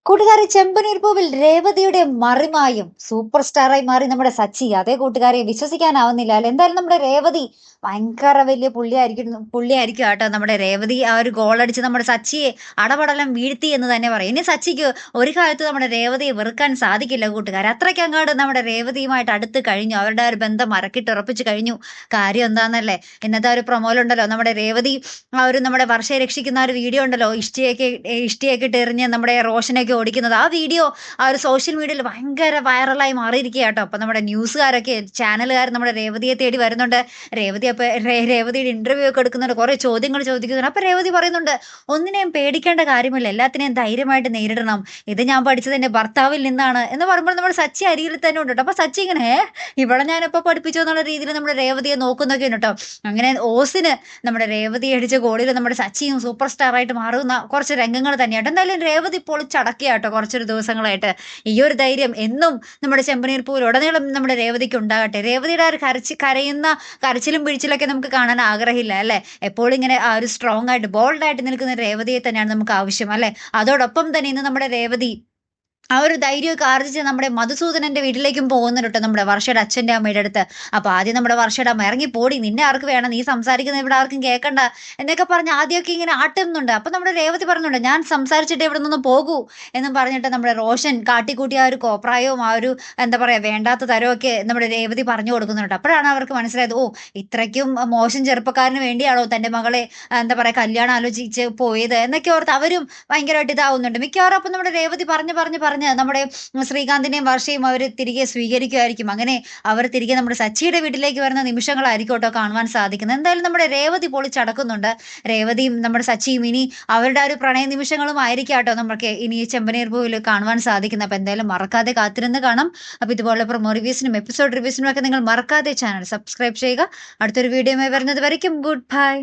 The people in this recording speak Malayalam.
കൂട്ടുകാരെ ചെമ്പനീർ പൂവിൽ രേവതിയുടെ മറിമായും സൂപ്പർ സ്റ്റാറായി മാറി നമ്മുടെ സച്ചി. അതേ കൂട്ടുകാരെ വിശ്വസിക്കാനാവുന്നില്ല അല്ലെ. എന്തായാലും നമ്മുടെ രേവതി ഭയങ്കര വലിയ പുള്ളിയായിരിക്കും കേട്ടോ. നമ്മുടെ രേവതി ആ ഒരു ഗോൾ അടിച്ച് നമ്മുടെ സച്ചിയെ അടപടലം വീഴ്ത്തി എന്ന് തന്നെ പറയും. ഇനി സച്ചിക്ക് ഒരു കാലത്ത് നമ്മുടെ രേവതിയെ വെറുക്കാൻ സാധിക്കില്ല കൂട്ടുകാർ. അത്രയ്ക്ക് അങ്ങോട്ട് നമ്മുടെ രേവതിയുമായിട്ട് അടുത്ത് കഴിഞ്ഞു. അവരുടെ ആ ഒരു ബന്ധം മറക്കിട്ടുറപ്പിച്ച് കഴിഞ്ഞു. കാര്യം എന്താന്നല്ലേ, ഇന്നത്തെ ഒരു പ്രൊമോയിലുണ്ടല്ലോ നമ്മുടെ രേവതി ആ ഒരു നമ്മുടെ വർഷയെ രക്ഷിക്കുന്ന ഒരു വീഡിയോ ഉണ്ടല്ലോ, ഇഷ്ടിയൊക്കെ ഇട്ട് എറിഞ്ഞ് നമ്മുടെ റോഷനൊക്കെ ഓടിക്കുന്നത്. ആ വീഡിയോ ആ ഒരു സോഷ്യൽ മീഡിയയിൽ ഭയങ്കര വൈറലായി മാറിയിരിക്കുക കേട്ടോ. അപ്പൊ നമ്മുടെ ന്യൂസുകാരൊക്കെ ചാനലുകാർ നമ്മുടെ രേവതിയെ തേടി വരുന്നുണ്ട്. രേവതിയുടെ ഇന്റർവ്യൂ ഒക്കെ എടുക്കുന്നുണ്ട്, കുറെ ചോദ്യങ്ങൾ ചോദിക്കുന്നുണ്ട്. അപ്പൊ രേവതി പറയുന്നുണ്ട്, ഒന്നിനെയും പേടിക്കേണ്ട കാര്യമില്ല, എല്ലാത്തിനെയും ധൈര്യമായിട്ട് നേരിടണം, ഇത് ഞാൻ പഠിച്ചത് എന്റെ ഭർത്താവിൽ നിന്നാണ് എന്ന് പറയുമ്പോൾ നമ്മുടെ സച്ചി അരികിൽ തന്നെ ഉണ്ട് കേട്ടോ. അപ്പൊ സച്ചി ഇങ്ങനെ ഇവിടെ ഞാനിപ്പോ പഠിപ്പിച്ചു എന്നുള്ള രീതിയിൽ നമ്മുടെ രേവതിയെ നോക്കുന്നൊക്കെ ഉണ്ട് കേട്ടോ. അങ്ങനെ ഓസിന് നമ്മുടെ രേവതി അടിച്ച ഗോളിൽ നമ്മുടെ സച്ചിയും സൂപ്പർ സ്റ്റാർ ആയിട്ട് മാറുന്ന കുറച്ച് രംഗങ്ങൾ തന്നെയായിട്ട്. എന്തായാലും രേവതി പൊളിച്ചടക്കിയ കേട്ടോ കുറച്ചൊരു ദിവസങ്ങളായിട്ട്. ഈ ഒരു ധൈര്യം എന്നും നമ്മുടെ ചെമ്പനീർ പൂവിൽ ഉടനീളം നമ്മുടെ രേവതിക്ക് ഉണ്ടാകട്ടെ. രേവതിയുടെ ആ ഒരു കരയുന്ന കരച്ചിലും പിഴിച്ചിലൊക്കെ നമുക്ക് കാണാൻ ആഗ്രഹമില്ല അല്ലെ. എപ്പോഴും ഇങ്ങനെ ആ ഒരു സ്ട്രോങ് ആയിട്ട് ബോൾഡായിട്ട് നിൽക്കുന്ന രേവതിയെ തന്നെയാണ് നമുക്ക് ആവശ്യം അല്ലെ. അതോടൊപ്പം തന്നെ ഇന്ന് നമ്മുടെ രേവതി ആ ഒരു ധൈര്യമൊക്കെ ആർജിച്ച് നമ്മുടെ മധുസൂദനന്റെ വീട്ടിലേക്കും പോകുന്നുണ്ട് കേട്ടോ, നമ്മുടെ വർഷയുടെ അച്ഛന്റെ അമ്മയുടെ അടുത്ത്. അപ്പൊ ആദ്യം നമ്മുടെ വർഷയുടെ അമ്മ ഇറങ്ങി പോടി, നിന്നെ ആർക്ക് വേണം, നീ സംസാരിക്കുന്നത് ഇവിടെ ആർക്കും കേൾക്കണ്ട എന്നൊക്കെ പറഞ്ഞ് ആദ്യമൊക്കെ ഇങ്ങനെ ആട്ടുന്നുണ്ട്. അപ്പൊ നമ്മുടെ രേവതി പറയുന്നുണ്ട്, ഞാൻ സംസാരിച്ചിട്ട് ഇവിടെ നിന്ന് പോകൂ എന്നും പറഞ്ഞിട്ട് നമ്മുടെ റോഷൻ കാട്ടിക്കൂട്ടിയ ആ ഒരു കോപ്രായവും ആ ഒരു എന്താ പറയാ വേണ്ടാത്ത തരമൊക്കെ നമ്മുടെ രേവതി പറഞ്ഞു കൊടുക്കുന്നുണ്ട്. അപ്പോഴാണ് അവർക്ക് മനസ്സിലായത്, ഓ ഇത്രയ്ക്കും മോശം ചെറുപ്പക്കാരന് വേണ്ടിയാണോ തന്റെ മകളെ എന്താ പറയാ കല്യാണം ആലോചിച്ച് പോയത് എന്നൊക്കെ ഓർത്ത് അവരും ഭയങ്കരമായിട്ട് ഇതാവുന്നുണ്ട് മിക്കവാറും. അപ്പൊ നമ്മുടെ രേവതി പറഞ്ഞ് നമ്മുടെ ശ്രീകാന്തിനെയും വർഷയും അവർ തിരികെ സ്വീകരിക്കുമായിരിക്കും. അങ്ങനെ അവർ തിരികെ നമ്മുടെ സച്ചിയുടെ വീട്ടിലേക്ക് വരുന്ന നിമിഷങ്ങളായിരിക്കും കേട്ടോ കാണുവാൻ സാധിക്കുന്നത്. എന്തായാലും നമ്മുടെ രേവതി പൊളിച്ചടക്കുന്നുണ്ട്. രേവതിയും നമ്മുടെ സച്ചിയും ഇനി അവരുടെ ആ ഒരു പ്രണയ നിമിഷങ്ങളും ആയിരിക്കും കേട്ടോ നമുക്ക് ഇനി ചെമ്പനീർ പൂവിൽ കാണുവാൻ സാധിക്കുന്നത്. അപ്പൊ എന്തായാലും മറക്കാതെ കാത്തിരുന്ന് കാണാം. അപ്പൊ ഇതുപോലെ പ്രൊമോ റിവ്യൂസിനും എപ്പിസോഡ് റിവ്യൂസിനും ഒക്കെ നിങ്ങൾ മറക്കാതെ ചാനൽ സബ്സ്ക്രൈബ് ചെയ്യുക. അടുത്തൊരു വീഡിയോയുമായി വരുന്നത് വരയ്ക്കും ഗുഡ് ബൈ.